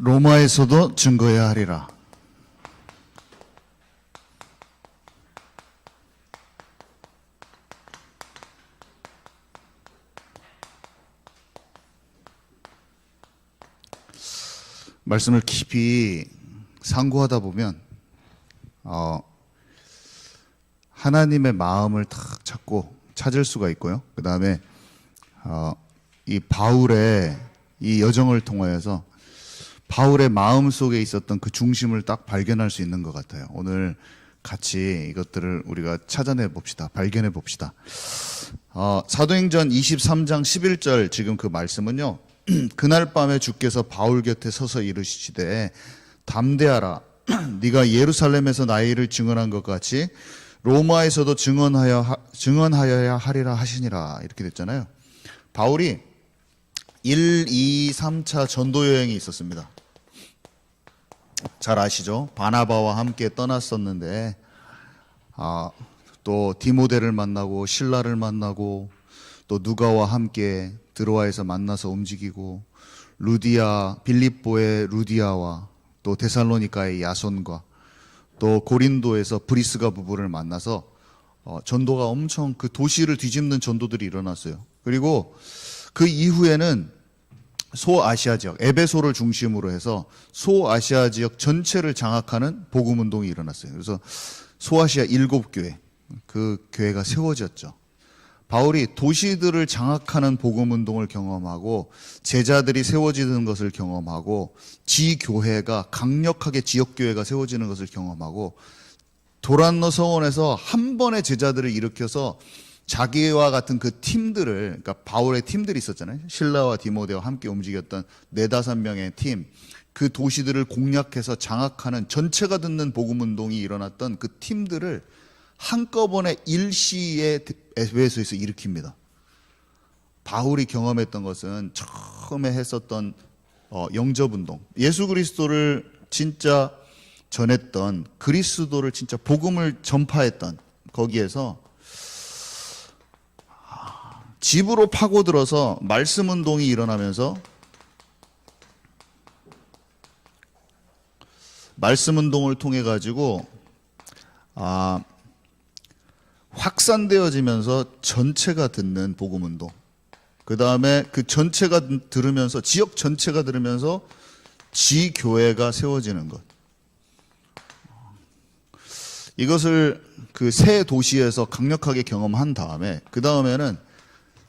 로마에서도 증거해야 하리라. 말씀을 깊이 상고하다 보면 하나님의 마음을 탁 찾을 수가 있고요. 그 다음에 이 바울의 이 여정을 통하여서 바울의 마음 속에 있었던 그 중심을 딱 발견할 수 있는 것 같아요. 오늘 같이 이것들을 우리가 찾아내 봅시다. 발견해 봅시다. 사도행전 23장 11절 지금 그 말씀은요. 그날 밤에 주께서 바울 곁에 서서 이르시되 담대하라. 네가 예루살렘에서 나의 일을 증언한 것 같이 로마에서도 증언하여야 하리라 하시니라. 이렇게 됐잖아요. 바울이 1, 2, 3차 전도 여행이 있었습니다. 잘 아시죠? 바나바와 함께 떠났었는데 또 디모데를 만나고 실라를 만나고 또 누가와 함께 드로아에서 만나서 움직이고 루디아, 빌립보의 루디아와 또 데살로니가의 야손과 또 고린도에서 브리스가 부부를 만나서 전도가 엄청 그 도시를 뒤집는 전도들이 일어났어요. 그리고 그 이후에는 소아시아 지역, 에베소를 중심으로 해서 소아시아 지역 전체를 장악하는 복음 운동이 일어났어요. 그래서 소아시아 7교회, 그 교회가 세워졌죠. 바울이 도시들을 장악하는 복음 운동을 경험하고 제자들이 세워지는 것을 경험하고 지교회가 강력하게 지역교회가 세워지는 것을 경험하고 도란노 성원에서 한 번의 제자들을 일으켜서 자기와 같은 그 팀들을, 그러니까 바울의 팀들이 있었잖아요. 실라와 디모데와 함께 움직였던 4-5명의 팀, 그 도시들을 공략해서 장악하는 전체가 듣는 복음 운동이 일어났던 그 팀들을 한꺼번에 일시에 에베소에서 일으킵니다. 바울이 경험했던 것은 처음에 했었던 영접운동, 예수 그리스도를 진짜 전했던, 그리스도를 진짜 복음을 전파했던 거기에서 집으로 파고들어서 말씀운동이 일어나면서 말씀운동을 통해 가지고 확산되어지면서 전체가 듣는 복음운동, 그 다음에 그 전체가 들으면서 지역 전체가 들으면서 지교회가 세워지는 것, 이것을 그 새 도시에서 강력하게 경험한 다음에 그 다음에는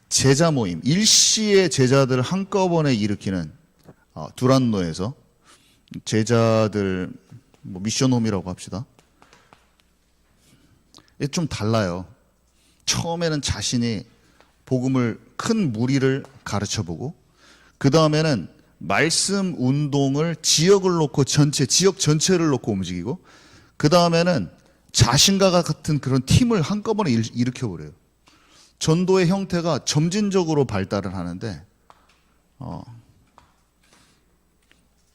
제자 모임, 일시의 제자들을 한꺼번에 일으키는 두란노에서 제자들 미션홈이라고 합시다. 이게 좀 달라요. 처음에는 자신이 복음을 큰 무리를 가르쳐보고 그 다음에는 말씀 운동을 지역을 놓고 지역 전체를 놓고 움직이고 그 다음에는 자신과 같은 그런 팀을 한꺼번에 일으켜버려요. 전도의 형태가 점진적으로 발달을 하는데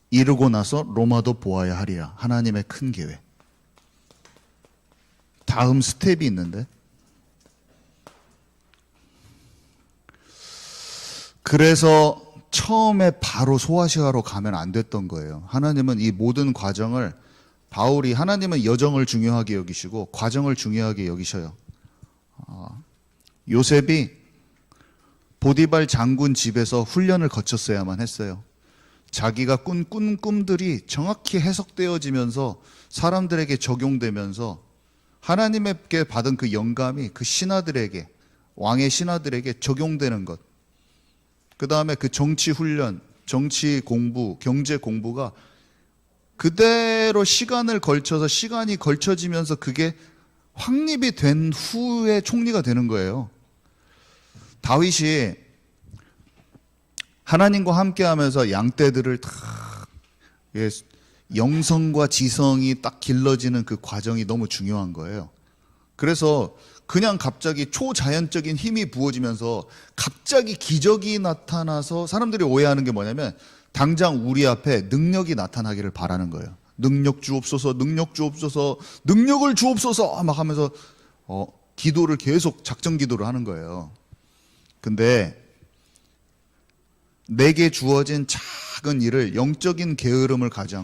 이르고 나서 로마도 보아야 하리라. 하나님의 큰 계획. 다음 스텝이 있는데 그래서 처음에 바로 소아시아로 가면 안 됐던 거예요. 하나님은 이 모든 과정을 하나님은 여정을 중요하게 여기시고 과정을 중요하게 여기셔요. 요셉이 보디발 장군 집에서 훈련을 거쳤어야만 했어요. 자기가 꾼 꿈들이 정확히 해석되어지면서 사람들에게 적용되면서 하나님께 받은 그 영감이 그 신하들에게, 왕의 신하들에게 적용되는 것, 그 다음에 그 정치 훈련, 정치 공부, 경제 공부가 그대로 시간이 걸쳐지면서 그게 확립이 된 후에 총리가 되는 거예요. 다윗이 하나님과 함께하면서 양떼들을 다 영성과 지성이 딱 길러지는 그 과정이 너무 중요한 거예요. 그래서 그냥 갑자기 초자연적인 힘이 부어지면서 갑자기 기적이 나타나서 사람들이 오해하는 게 뭐냐면 당장 우리 앞에 능력이 나타나기를 바라는 거예요. 능력 주옵소서, 능력 주옵소서, 능력을 주옵소서 막 하면서 기도를 계속 작정 기도를 하는 거예요. 근데 내게 주어진 작은 일을 영적인 게으름을 갖지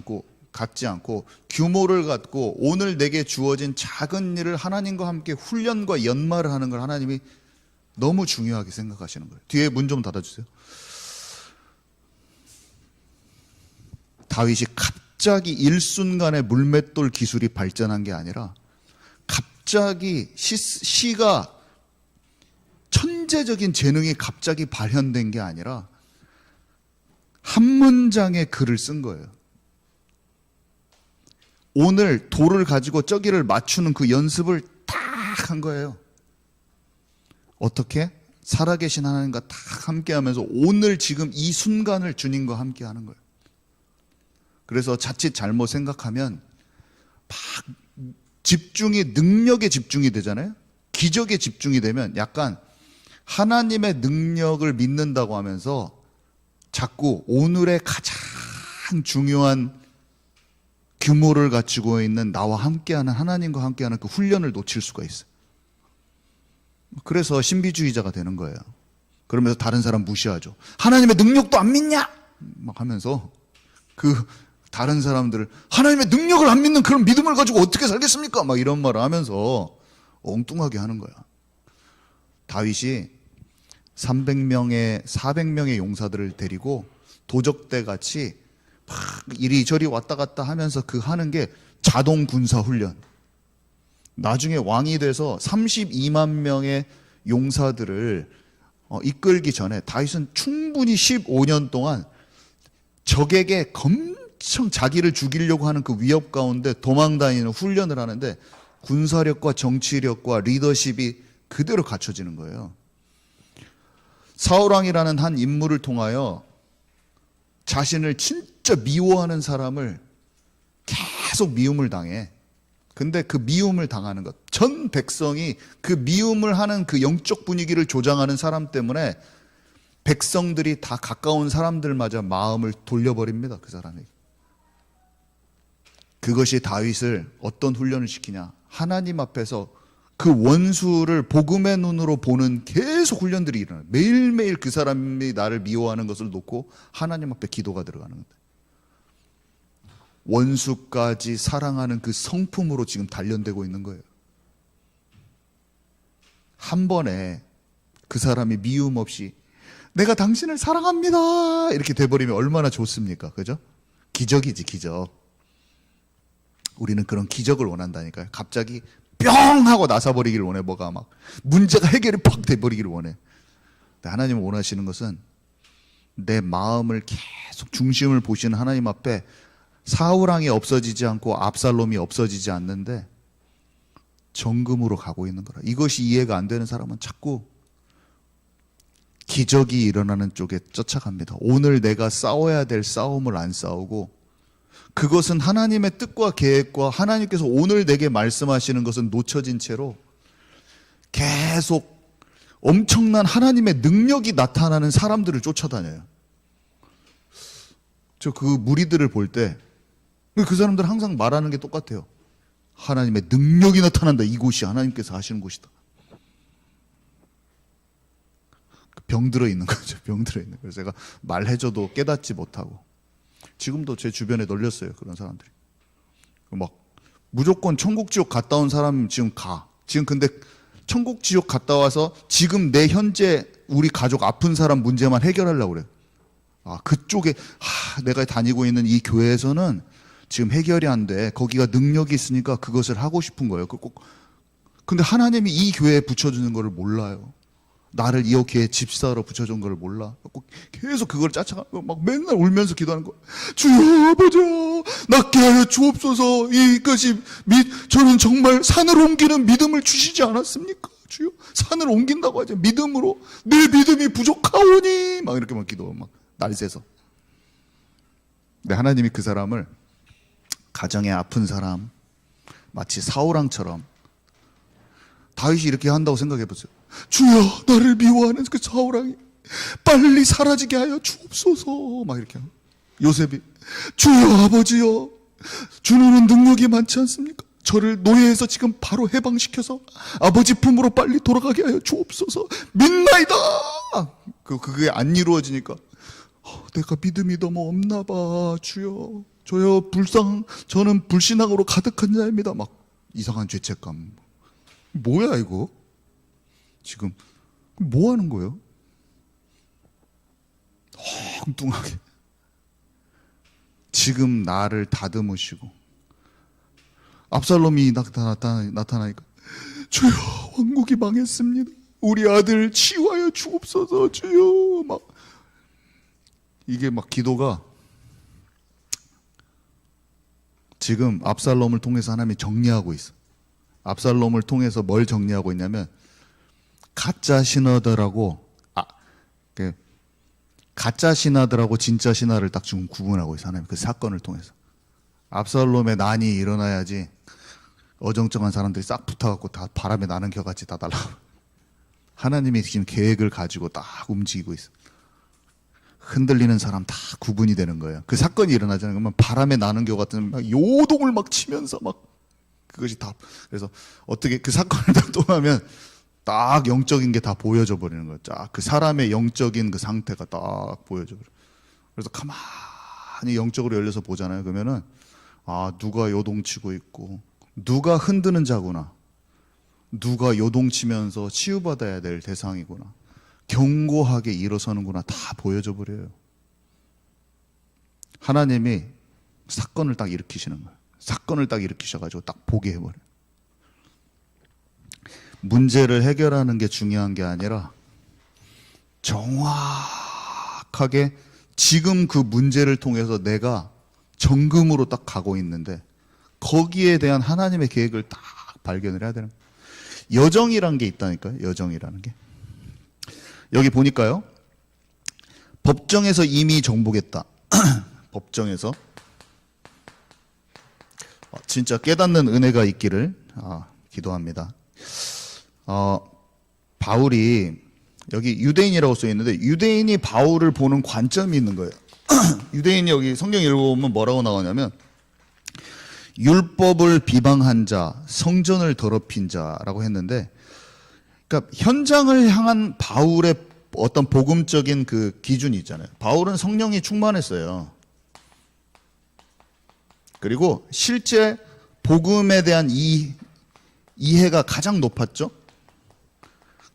않고 규모를 갖고 오늘 내게 주어진 작은 일을 하나님과 함께 훈련과 연마를 하는 걸 하나님이 너무 중요하게 생각하시는 거예요. 뒤에 문 좀 닫아주세요. 다윗이 갑자기 일순간에 물맷돌 기술이 발전한 게 아니라 갑자기 시가 천재적인 재능이 갑자기 발현된 게 아니라 한 문장의 글을 쓴 거예요. 오늘 돌을 가지고 저기를 맞추는 그 연습을 딱 한 거예요. 어떻게? 살아계신 하나님과 딱 함께하면서 오늘 지금 이 순간을 주님과 함께하는 거예요. 그래서 자칫 잘못 생각하면 막 집중이 능력에 집중이 되잖아요. 기적에 집중이 되면 약간 하나님의 능력을 믿는다고 하면서 자꾸 오늘의 가장 중요한 규모를 갖추고 있는 나와 함께하는 하나님과 함께하는 그 훈련을 놓칠 수가 있어요. 그래서 신비주의자가 되는 거예요. 그러면서 다른 사람 무시하죠. 하나님의 능력도 안 믿냐? 막 하면서 그 다른 사람들을 하나님의 능력을 안 믿는 그런 믿음을 가지고 어떻게 살겠습니까? 막 이런 말을 하면서 엉뚱하게 하는 거야. 다윗이 400명의 용사들을 데리고 도적대 같이 막 이리저리 왔다 갔다 하면서 그 하는 게 자동 군사 훈련. 나중에 왕이 돼서 32만 명의 용사들을 이끌기 전에 다윗은 충분히 15년 동안 적에게 엄청 자기를 죽이려고 하는 그 위협 가운데 도망다니는 훈련을 하는데 군사력과 정치력과 리더십이 그대로 갖춰지는 거예요. 사울왕이라는 한 인물을 통하여 자신을 진짜 미워하는 사람을 계속 미움을 당해. 근데 그 미움을 당하는 것, 전 백성이 그 미움을 하는 그 영적 분위기를 조장하는 사람 때문에 백성들이 다 가까운 사람들마저 마음을 돌려버립니다. 그 사람에게. 그것이 다윗을 어떤 훈련을 시키냐? 하나님 앞에서 그 원수를 복음의 눈으로 보는 계속 훈련들이 일어나요. 매일매일 그 사람이 나를 미워하는 것을 놓고 하나님 앞에 기도가 들어가는 겁니다. 원수까지 사랑하는 그 성품으로 지금 단련되고 있는 거예요. 한 번에 그 사람이 미움 없이 내가 당신을 사랑합니다 이렇게 돼버리면 얼마나 좋습니까? 그죠? 기적이지, 기적. 우리는 그런 기적을 원한다니까요. 갑자기 뿅 하고 나서버리기를 원해. 뭐가 막 문제가 해결이 팍 돼버리기를 원해. 근데 하나님은 원하시는 것은 내 마음을 계속 중심을 보시는 하나님 앞에 사울왕이 없어지지 않고 압살롬이 없어지지 않는데 정금으로 가고 있는 거라. 이것이 이해가 안 되는 사람은 자꾸 기적이 일어나는 쪽에 쫓아갑니다. 오늘 내가 싸워야 될 싸움을 안 싸우고 그것은 하나님의 뜻과 계획과 하나님께서 오늘 내게 말씀하시는 것은 놓쳐진 채로 계속 엄청난 하나님의 능력이 나타나는 사람들을 쫓아다녀요. 저 그 무리들을 볼 때 그 사람들은 항상 말하는 게 똑같아요. 하나님의 능력이 나타난다. 이곳이 하나님께서 하시는 곳이다. 병 들어 있는 거죠. 병 들어 있는 거예요. 제가 말해줘도 깨닫지 못하고. 지금도 제 주변에 널렸어요. 그런 사람들이. 막 무조건 천국 지옥 갔다 온 사람 지금 가. 지금 근데 천국 지옥 갔다 와서 지금 내 현재 우리 가족 아픈 사람 문제만 해결하려고 그래요. 아, 그쪽에 내가 다니고 있는 이 교회에서는 지금 해결이 안 돼. 거기가 능력이 있으니까 그것을 하고 싶은 거예요. 근데 하나님이 이 교회에 붙여주는 거를 몰라요. 나를 이렇게 집사로 붙여준 걸 몰라. 계속 그걸 쫓아가고 막 맨날 울면서 기도하는 거야. 주여 아버지여 낫게 하여 주옵소서. 이것이 저는 정말 산을 옮기는 믿음을 주시지 않았습니까? 주여 산을 옮긴다고 하죠. 믿음으로 내 믿음이 부족하오니 막 이렇게 막 기도 막 날새서. 근데 하나님이 그 사람을 가정에 아픈 사람 마치 사울왕처럼 다윗이 이렇게 한다고 생각해 보세요. 주여 나를 미워하는 그 사울왕이 빨리 사라지게 하여 주옵소서. 막 이렇게 하고. 요셉이 주여 아버지여 주님은 능력이 많지 않습니까? 저를 노예에서 지금 바로 해방시켜서 아버지 품으로 빨리 돌아가게 하여 주옵소서. 믿나이다. 그게 안 이루어지니까 내가 믿음이 너무 없나 봐, 주여. 저는 불신앙으로 가득한 자입니다. 막 이상한 죄책감. 뭐야 이거? 지금 뭐 하는 거예요? 엉뚱하게. 지금 나를 다듬으시고 압살롬이 나타나니까 주여, 왕국이 망했습니다. 우리 아들 치유하여 주옵소서, 주여. 막 이게 막 기도가 지금 압살롬을 통해서 하나님이 정리하고 있어. 압살롬을 통해서 뭘 정리하고 있냐면 가짜 신하들하고 가짜 신하들하고 진짜 신하를 딱 지금 구분하고 있어. 하나님 그 사건을 통해서. 압살롬의 난이 일어나야지 어정쩡한 사람들이 싹 붙어갖고 다 바람에 나는 겨같이 다 날라가. 하나님이 지금 계획을 가지고 딱 움직이고 있어. 흔들리는 사람 다 구분이 되는 거예요. 그 사건이 일어나잖아요. 그러면 바람에 나는 겨 같은 막 요동을 막 치면서 막 그것이 다. 그래서 어떻게 그 사건을 딱 떠나면 딱 영적인 게 다 보여져 버리는 거예요. 쫙 그 사람의 영적인 그 상태가 딱 보여져 버려요. 그래서 가만히 영적으로 열려서 보잖아요. 그러면은 누가 요동치고 있고 누가 흔드는 자구나. 누가 요동치면서 치유받아야 될 대상이구나. 견고하게 일어서는구나. 다 보여져 버려요. 하나님이 사건을 딱 일으키시는 거예요. 사건을 딱 일으키셔가지고 딱 보게 해버려요. 문제를 해결하는 게 중요한 게 아니라 정확하게 지금 그 문제를 통해서 내가 정금으로 딱 가고 있는데 거기에 대한 하나님의 계획을 딱 발견을 해야 되는 거예요. 여정이란 게 있다니까요. 여정이라는 게. 여기 보니까요. 법정에서 이미 정복했다. 법정에서 진짜 깨닫는 은혜가 있기를 기도합니다. 바울이 여기 유대인이라고 써 있는데 유대인이 바울을 보는 관점이 있는 거예요. 유대인이 여기 성경 읽어보면 뭐라고 나오냐면 율법을 비방한 자, 성전을 더럽힌 자라고 했는데, 그러니까 현장을 향한 바울의 어떤 복음적인 그 기준이 있잖아요. 바울은 성령이 충만했어요. 그리고 실제 복음에 대한 이해가 가장 높았죠.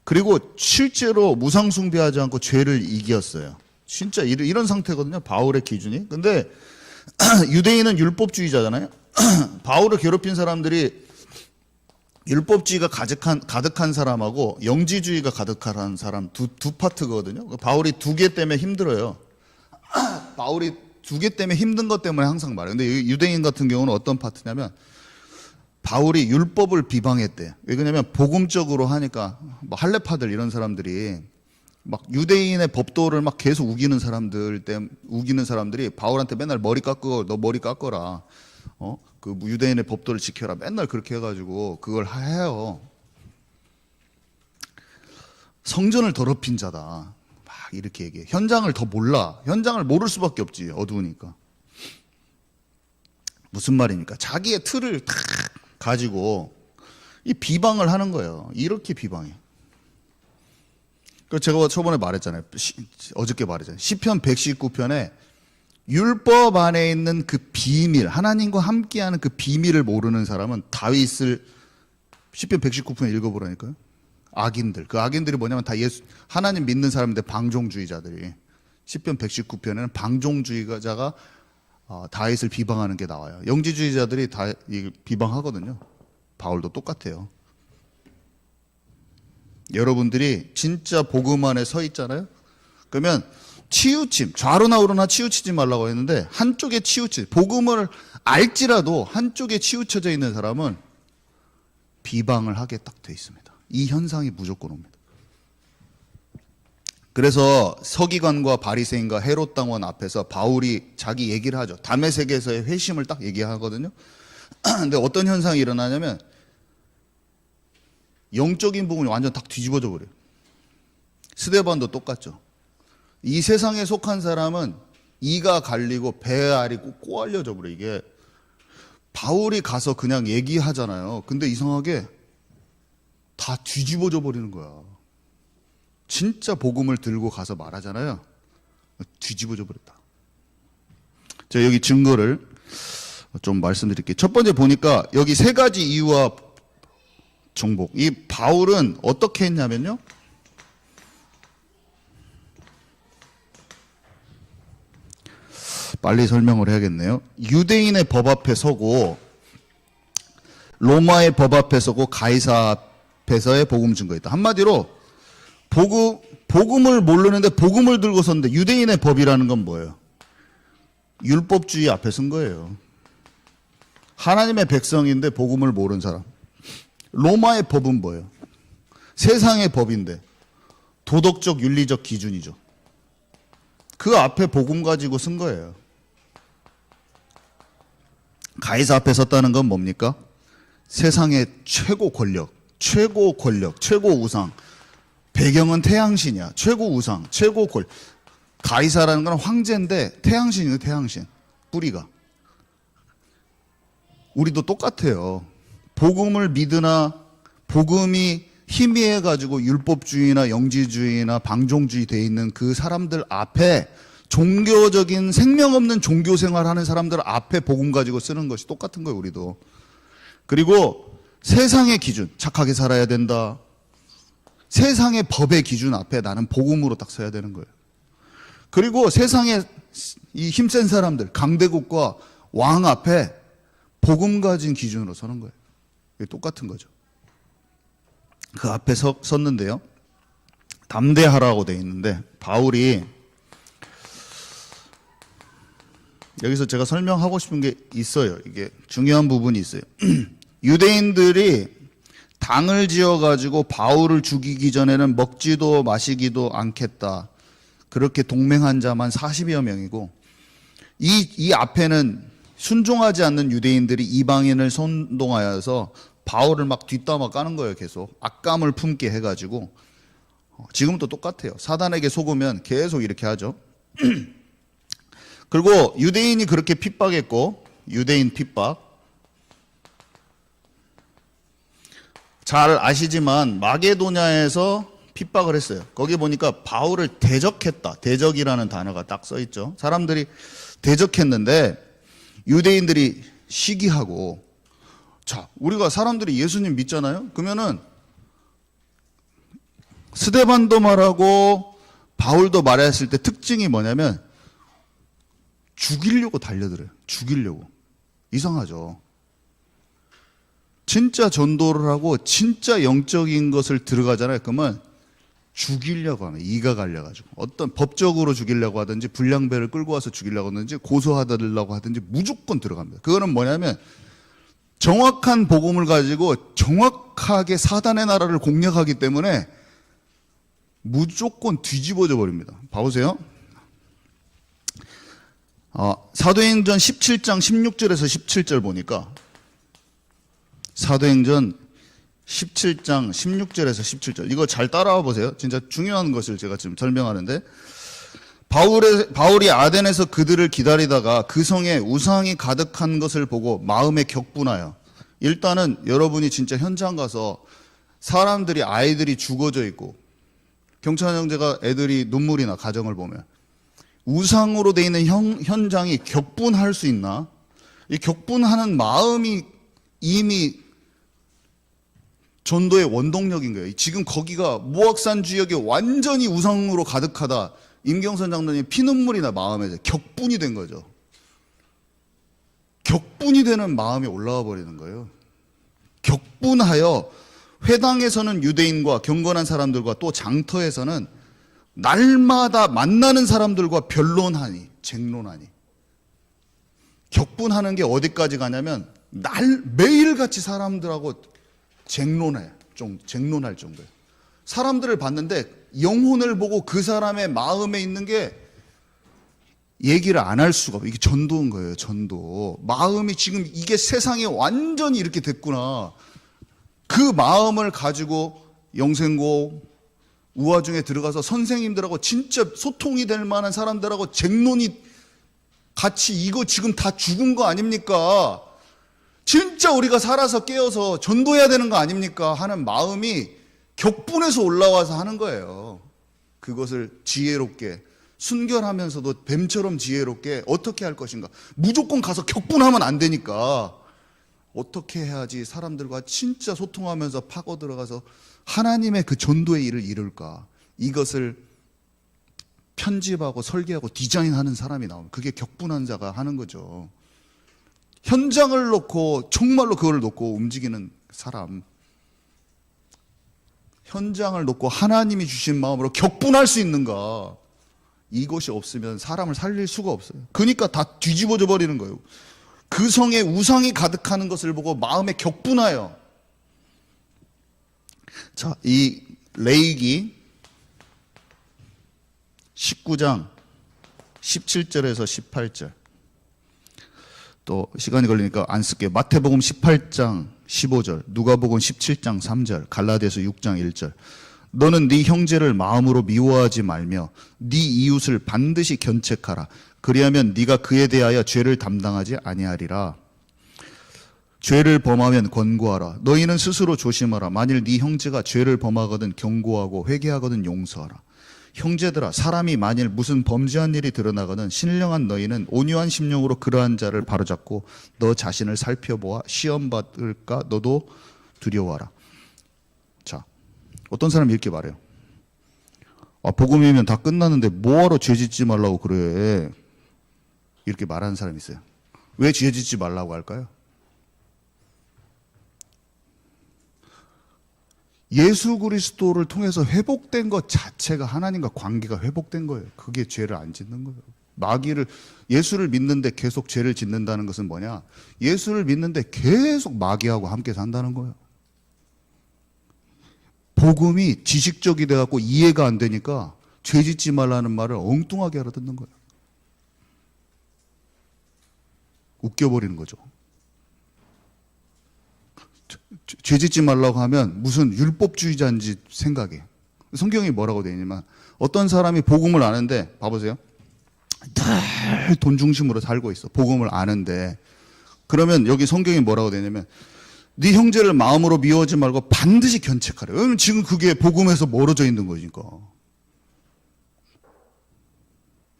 그리고 실제로 무상숭배하지 않고 죄를 이겼어요. 진짜 이런 상태거든요. 바울의 기준이. 근데 유대인은 율법주의자잖아요. 바울을 괴롭힌 사람들이 율법주의가 가득한 사람하고 영지주의가 가득한 사람 두 파트거든요. 바울이 두 개 때문에 힘들어요. 바울이 두 개 때문에 힘든 것 때문에 항상 말해요. 근데 유대인 같은 경우는 어떤 파트냐면 바울이 율법을 비방했대. 왜 그러냐면 복음적으로 하니까 뭐 할레파들 이런 사람들이 막 유대인의 법도를 막 계속 우기는 사람들이 바울한테 맨날 머리 깎고 너 머리 깎어라. 그 유대인의 법도를 지켜라. 맨날 그렇게 해가지고 그걸 해요. 성전을 더럽힌 자다. 막 이렇게 얘기해. 현장을 더 몰라. 현장을 모를 수밖에 없지. 어두우니까. 무슨 말입니까? 자기의 틀을 탁 가지고 이 비방을 하는 거예요. 이렇게 비방해. 그 제가 저번에 말했잖아요. 어저께 말했잖아요. 시편 119편에 율법 안에 있는 그 비밀, 하나님과 함께하는 그 비밀을 모르는 사람은 다윗을 시편 119편 읽어보라니까요. 악인들. 그 악인들이 뭐냐면 다 하나님 믿는 사람인데 방종주의자들이. 시편 119편에는 방종주의자가 다윗을 비방하는 게 나와요. 영지주의자들이 다 비방하거든요. 바울도 똑같아요. 여러분들이 진짜 복음 안에 서 있잖아요. 그러면 치우침, 좌로나 우로나 치우치지 말라고 했는데 한쪽에 복음을 알지라도 한쪽에 치우쳐져 있는 사람은 비방을 하게 딱 돼 있습니다. 이 현상이 무조건 옵니다. 그래서 서기관과 바리새인과 헤롯 당원 앞에서 바울이 자기 얘기를 하죠. 다메섹에서의 회심을 딱 얘기하거든요. 근데 어떤 현상이 일어나냐면 영적인 부분이 완전 딱 뒤집어져 버려요. 스데반도 똑같죠. 이 세상에 속한 사람은 이가 갈리고 배알이 꼬알려져 버려. 이게 바울이 가서 그냥 얘기하잖아요. 근데 이상하게 다 뒤집어져 버리는 거야. 진짜 복음을 들고 가서 말하잖아요. 뒤집어져 버렸다. 제가 여기 증거를 좀 말씀드릴게요. 첫 번째 보니까 여기 세 가지 이유와 정복. 이 바울은 어떻게 했냐면요. 빨리 설명을 해야겠네요. 유대인의 법 앞에 서고 로마의 법 앞에 서고 가이사 앞에서의 복음 증거였다. 한마디로 복음을 모르는데 복음을 들고 섰는데 유대인의 법이라는 건 뭐예요? 율법주의 앞에 선 거예요. 하나님의 백성인데 복음을 모르는 사람. 로마의 법은 뭐예요? 세상의 법인데 도덕적 윤리적 기준이죠. 그 앞에 복음 가지고 쓴 거예요. 가이사 앞에 섰다는 건 뭡니까? 세상의 최고 권력, 최고 우상. 배경은 태양신이야. 최고 우상, 최고 권. 가이사라는 건 황제인데 태양신이에요, 태양신. 뿌리가. 우리도 똑같아요. 복음을 믿으나 복음이 희미해가지고 율법주의나 영지주의나 방종주의 돼 있는 그 사람들 앞에 종교적인 생명 없는 종교 생활하는 사람들 앞에 복음 가지고 쓰는 것이 똑같은 거예요, 우리도. 그리고 세상의 기준, 착하게 살아야 된다. 세상의 법의 기준 앞에 나는 복음으로 딱 서야 되는 거예요. 그리고 세상의 이 힘센 사람들, 강대국과 왕 앞에 복음 가진 기준으로 서는 거예요. 이게 똑같은 거죠. 그 앞에 섰는데요. 담대하라고 돼 있는데 바울이 여기서 제가 설명하고 싶은 게 있어요. 이게 중요한 부분이 있어요. 유대인들이 당을 지어가지고 바울을 죽이기 전에는 먹지도 마시기도 않겠다. 그렇게 동맹한 자만 40여 명이고 이 앞에는 순종하지 않는 유대인들이 이방인을 선동하여서 바울을 막 뒷담화 까는 거예요. 계속 악감을 품게 해가지고. 지금도 똑같아요. 사단에게 속으면 계속 이렇게 하죠. 그리고 유대인이 그렇게 핍박했고, 유대인 핍박. 잘 아시지만 마게도냐에서 핍박을 했어요. 거기 보니까 바울을 대적했다. 대적이라는 단어가 딱 써 있죠. 사람들이 대적했는데 유대인들이 시기하고, 자, 우리가 사람들이 예수님 믿잖아요? 그러면은 스데반도 말하고 바울도 말했을 때 특징이 뭐냐면 죽이려고 달려들어요. 죽이려고. 이상하죠. 진짜 전도를 하고 진짜 영적인 것을 들어가잖아요. 그러면 죽이려고 하면 이가 갈려가지고 어떤 법적으로 죽이려고 하든지 불량배를 끌고 와서 죽이려고 하든지 고소하려고 하든지 무조건 들어갑니다. 그거는 뭐냐면 정확한 복음을 가지고 정확하게 사단의 나라를 공략하기 때문에 무조건 뒤집어져 버립니다. 봐보세요. 사도행전 17장 16절에서 17절 보니까 사도행전 17장 16절에서 17절 이거 잘 따라와 보세요. 진짜 중요한 것을 제가 지금 설명하는데 바울이 아덴에서 그들을 기다리다가 그 성에 우상이 가득한 것을 보고 마음에 격분하여 일단은 여러분이 진짜 현장 가서 사람들이 아이들이 죽어져 있고 경찬 형제가 애들이 눈물이 나 가정을 보면 우상으로 돼 있는 현장이 격분할 수 있나? 이 격분하는 마음이 이미 전도의 원동력인 거예요. 지금 거기가 무악산 지역이 완전히 우상으로 가득하다. 임경선 장로님 피눈물이 나 마음에 격분이 된 거죠. 격분이 되는 마음이 올라와 버리는 거예요. 격분하여 회당에서는 유대인과 경건한 사람들과 또 장터에서는 날마다 만나는 사람들과 변론하니 쟁론하니 격분하는 게 어디까지 가냐면 매일같이 사람들하고 쟁론할 정도예요. 사람들을 봤는데 영혼을 보고 그 사람의 마음에 있는 게 얘기를 안 할 수가 없어요. 이게 전도인 거예요. 전도. 마음이 지금 이게 세상에 완전히 이렇게 됐구나. 그 마음을 가지고 영생고 우화중에 들어가서 선생님들하고 진짜 소통이 될 만한 사람들하고 쟁론이 같이 이거 지금 다 죽은 거 아닙니까? 진짜 우리가 살아서 깨어서 전도해야 되는 거 아닙니까? 하는 마음이 격분해서 올라와서 하는 거예요. 그것을 지혜롭게 순결하면서도 뱀처럼 지혜롭게 어떻게 할 것인가. 무조건 가서 격분하면 안 되니까 어떻게 해야지 사람들과 진짜 소통하면서 파고 들어가서 하나님의 그 전도의 일을 이룰까. 이것을 편집하고 설계하고 디자인하는 사람이 나오면 그게 격분한 자가 하는 거죠. 현장을 놓고 정말로 그걸 놓고 움직이는 사람, 현장을 놓고 하나님이 주신 마음으로 격분할 수 있는가. 이것이 없으면 사람을 살릴 수가 없어요. 그러니까 다 뒤집어져 버리는 거예요. 그 성에 우상이 가득하는 것을 보고 마음에 격분하여. 자, 이 레위기 19장 17절에서 18절. 또 시간이 걸리니까 안 쓸게요. 마태복음 18장 15절, 누가복음 17장 3절, 갈라디아서 6장 1절. 너는 네 형제를 마음으로 미워하지 말며 네 이웃을 반드시 견책하라. 그리하면 네가 그에 대하여 죄를 담당하지 아니하리라. 죄를 범하면 권고하라. 너희는 스스로 조심하라. 만일 네 형제가 죄를 범하거든 경고하고 회개하거든 용서하라. 형제들아, 사람이 만일 무슨 범죄한 일이 드러나거든 신령한 너희는 온유한 심령으로 그러한 자를 바로잡고 너 자신을 살펴보아 시험받을까 너도 두려워하라. 자, 어떤 사람이 이렇게 말해요. 복음이면 다 끝났는데 뭐하러 죄 짓지 말라고 그래. 이렇게 말하는 사람이 있어요. 왜 죄 짓지 말라고 할까요? 예수 그리스도를 통해서 회복된 것 자체가 하나님과 관계가 회복된 거예요. 그게 죄를 안 짓는 거예요. 예수를 믿는데 계속 죄를 짓는다는 것은 뭐냐? 예수를 믿는데 계속 마귀하고 함께 산다는 거예요. 복음이 지식적이 돼갖고 이해가 안 되니까 죄 짓지 말라는 말을 엉뚱하게 알아듣는 거예요. 웃겨버리는 거죠. 죄 짓지 말라고 하면 무슨 율법주의자인지 생각해. 성경이 뭐라고 되어 있냐면 어떤 사람이 복음을 아는데 봐보세요. 늘 돈 중심으로 살고 있어. 복음을 아는데 그러면 여기 성경이 뭐라고 되어 있냐면 네 형제를 마음으로 미워하지 말고 반드시 견책하래. 왜냐면 지금 그게 복음에서 멀어져 있는 거니까.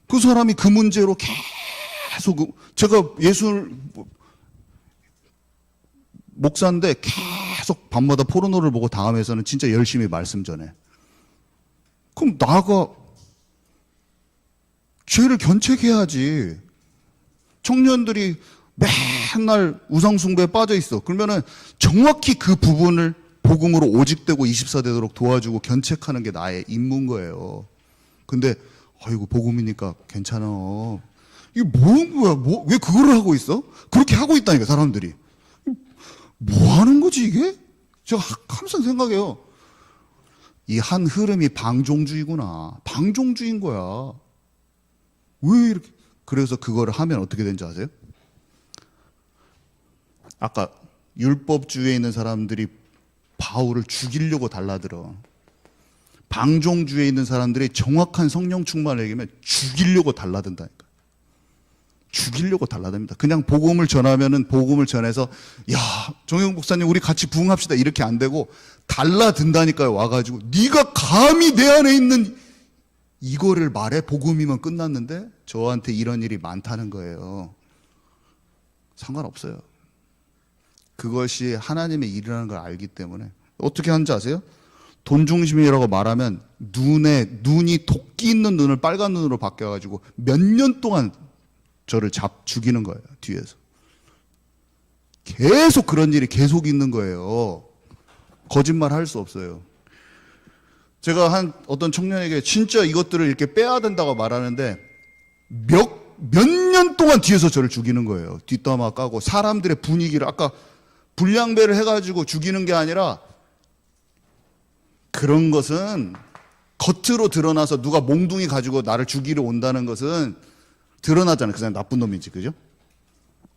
그 사람이 그 문제로 계속 제가 목사인데 계속 밤마다 포르노를 보고 당하면서는 진짜 열심히 말씀 전해. 그럼 나가 죄를 견책해야지. 청년들이 맨날 우상숭배에 빠져 있어. 그러면은 정확히 그 부분을 복음으로 오직되고 24되도록 도와주고 견책하는 게 나의 임무인 거예요. 근데 아이고 복음이니까 괜찮아. 이게 뭔 거야? 왜 그거를 하고 있어? 그렇게 하고 있다니까 사람들이. 뭐 하는 거지 이게? 제가 항상 생각해요. 이 한 흐름이 방종주의구나. 방종주의인 거야. 왜 이렇게? 그래서 그거를 하면 어떻게 되는지 아세요? 아까 율법주의에 있는 사람들이 바울을 죽이려고 달라들어. 방종주의에 있는 사람들이 정확한 성령 충만을 얘기하면 죽이려고 달라든다니까. 죽이려고 달라듭니다. 그냥 복음을 전하면은 복음을 전해서 야 정영 목사님 우리 같이 부흥합시다 이렇게 안 되고 달라든다니까요. 와가지고 네가 감히 내 안에 있는 이거를 말해. 복음이면 끝났는데 저한테 이런 일이 많다는 거예요. 상관없어요. 그것이 하나님의 일이라는 걸 알기 때문에 어떻게 하는지 아세요? 돈 중심이라고 말하면 눈이 도끼 있는 눈을 빨간 눈으로 바뀌어가지고 몇 년 동안 저를 죽이는 거예요. 뒤에서 계속 그런 일이 계속 있는 거예요. 거짓말 할 수 없어요. 제가 어떤 청년에게 진짜 이것들을 이렇게 빼야 된다고 말하는데 몇 년 동안 뒤에서 저를 죽이는 거예요. 뒷담화 까고 사람들의 분위기를 아까 불량배를 해가지고 죽이는 게 아니라 그런 것은 겉으로 드러나서 누가 몽둥이 가지고 나를 죽이러 온다는 것은 드러나잖아요. 그 사람이 나쁜 놈인지, 그죠?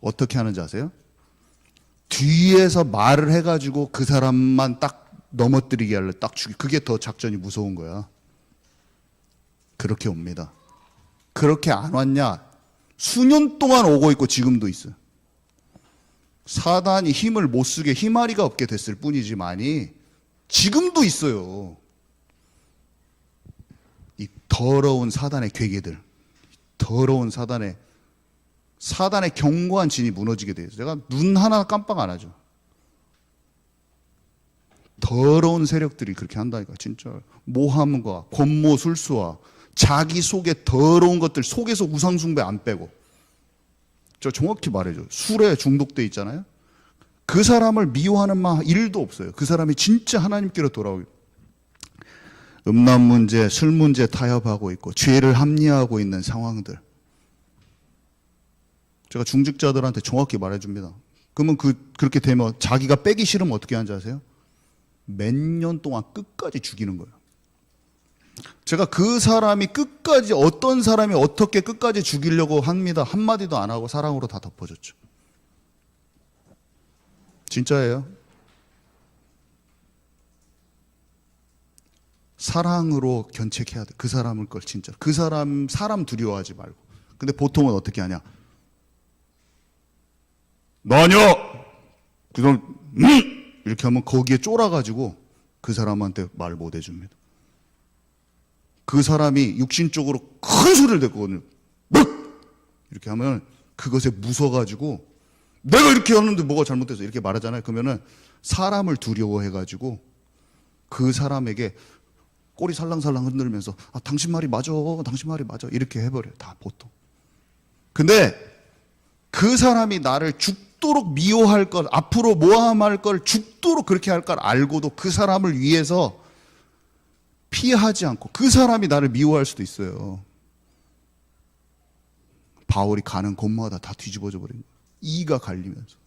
어떻게 하는지 아세요? 뒤에서 말을 해가지고 그 사람만 딱 넘어뜨리게 하려 딱 그게 더 작전이 무서운 거야. 그렇게 옵니다. 그렇게 안 왔냐? 수년 동안 오고 있고 지금도 있어요. 사단이 힘을 못 쓰게 힘아리가 없게 됐을 뿐이지만이 지금도 있어요. 더 더러운 사단의 괴계들, 더러운 사단의 견고한 진이 무너지게 돼요. 제가 눈 하나 깜빡 안 하죠. 더러운 세력들이 그렇게 한다니까. 진짜 모함과 권모술수와 자기 속에 더러운 것들, 속에서 우상숭배 안 빼고, 저 정확히 말해줘. 술에 중독돼 있잖아요. 그 사람을 미워하는 마 1도 없어요. 그 사람이 진짜 하나님께로 돌아오고, 음란 문제, 술 문제 타협하고 있고 죄를 합리화하고 있는 상황들, 제가 중직자들한테 정확히 말해줍니다. 그러면 그렇게 되면 자기가 빼기 싫으면 어떻게 하는지 아세요? 몇 년 동안 끝까지 죽이는 거예요. 제가 그 사람이 끝까지, 어떤 사람이 어떻게 끝까지 죽이려고 합니다. 한마디도 안 하고 사랑으로 다 덮어줬죠. 진짜예요. 사랑으로 견책해야 돼. 그 사람을 걸 진짜. 그 사람 두려워하지 말고. 근데 보통은 어떻게 하냐? 너냐? 그럼 이렇게 하면 거기에 쫄아가지고 그 사람한테 말 못 해줍니다. 그 사람이 육신적으로 큰 소리를 냈거든요. 이렇게 하면 그것에 무서워가지고 내가 이렇게 하는데 뭐가 잘못돼서 이렇게 말하잖아요. 그러면은 사람을 두려워해가지고 그 사람에게 꼬리 살랑살랑 흔들면서 당신 말이 맞아, 당신 말이 맞아 이렇게 해버려요. 다 보통. 근데 그 사람이 나를 죽도록 미워할 걸, 앞으로 모함할 걸, 죽도록 그렇게 할 걸 알고도 그 사람을 위해서 피하지 않고, 그 사람이 나를 미워할 수도 있어요. 바울이 가는 곳마다 다 뒤집어져 버린 거예요. 이가 갈리면서.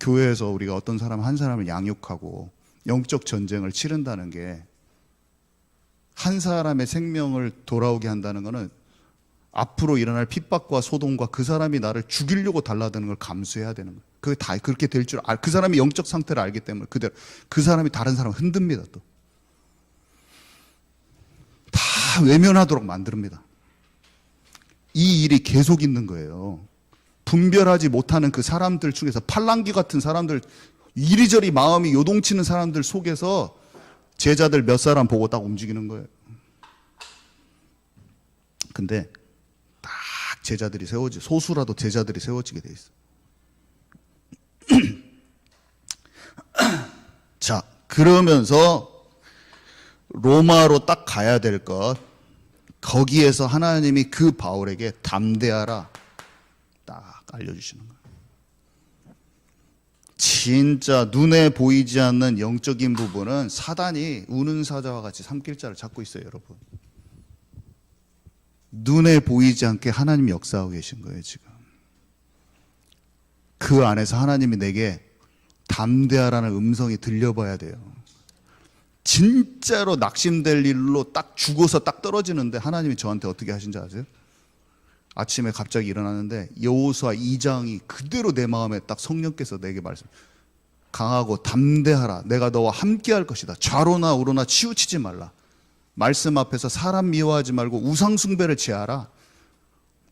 교회에서 우리가 어떤 사람 한 사람을 양육하고 영적 전쟁을 치른다는 게, 한 사람의 생명을 돌아오게 한다는 것은 앞으로 일어날 핍박과 소동과 그 사람이 나를 죽이려고 달라드는 걸 감수해야 되는 거예요. 그게 다 그렇게 될 줄 그 사람이 영적 상태를 알기 때문에 그대로 그 사람이 다른 사람을 흔듭니다. 또 다 외면하도록 만듭니다. 이 일이 계속 있는 거예요. 분별하지 못하는 그 사람들 중에서, 팔랑귀 같은 사람들, 이리저리 마음이 요동치는 사람들 속에서 제자들 몇 사람 보고 딱 움직이는 거예요. 근데 딱 제자들이 소수라도 제자들이 세워지게 돼 있어. 자, 그러면서 로마로 딱 가야 될 것, 거기에서 하나님이 그 바울에게 담대하라 딱 알려주시는 거예요. 진짜 눈에 보이지 않는 영적인 부분은 사단이 우는 사자와 같이 삼킬자를 잡고 있어요, 여러분. 눈에 보이지 않게 하나님이 역사하고 계신 거예요, 지금. 그 안에서 하나님이 내게 담대하라는 음성이 들려봐야 돼요. 진짜로 낙심될 일로 딱 죽어서 딱 떨어지는데 하나님이 저한테 어떻게 하신지 아세요? 아침에 갑자기 일어났는데 여호수아 2장이 그대로 내 마음에 딱 성령께서 내게 말씀, 강하고 담대하라, 내가 너와 함께 할 것이다, 좌로나 우로나 치우치지 말라, 말씀 앞에서 사람 미워하지 말고 우상 숭배를 제하라,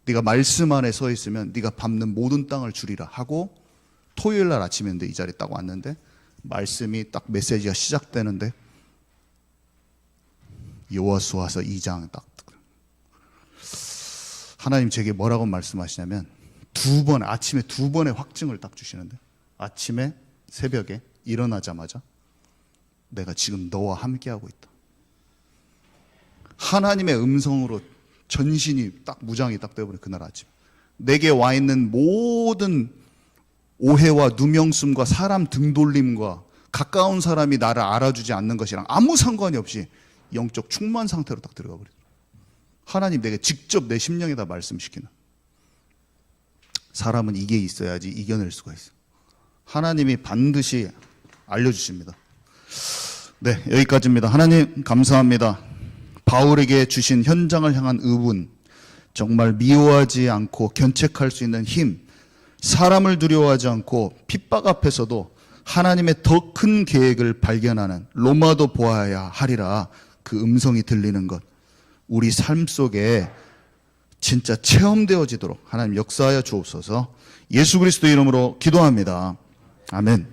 네가 말씀 안에 서 있으면 네가 밟는 모든 땅을 주리라 하고, 토요일 날 아침인데 이 자리에 딱 왔는데 말씀이 딱 메시지가 시작되는데 여호수아서 2장 딱 하나님 제게 뭐라고 말씀하시냐면, 아침에 2번의 확증을 딱 주시는데, 아침에 새벽에 일어나자마자 내가 지금 너와 함께하고 있다. 하나님의 음성으로 전신이 딱 무장이 딱 되어버린 그날 아침, 내게 와 있는 모든 오해와 누명씀과 사람 등돌림과 가까운 사람이 나를 알아주지 않는 것이랑 아무 상관이 없이 영적 충만 상태로 딱 들어가 버리더라고요. 하나님 내게 직접 내 심령에다 말씀시키는. 사람은 이게 있어야지 이겨낼 수가 있어. 하나님이 반드시 알려주십니다. 네, 여기까지입니다. 하나님 감사합니다. 바울에게 주신 현장을 향한 의분, 정말 미워하지 않고 견책할 수 있는 힘, 사람을 두려워하지 않고 핍박 앞에서도 하나님의 더 큰 계획을 발견하는, 로마도 보아야 하리라 그 음성이 들리는 것, 우리 삶 속에 진짜 체험되어지도록 하나님 역사하여 주옵소서. 예수 그리스도 이름으로 기도합니다. 아멘.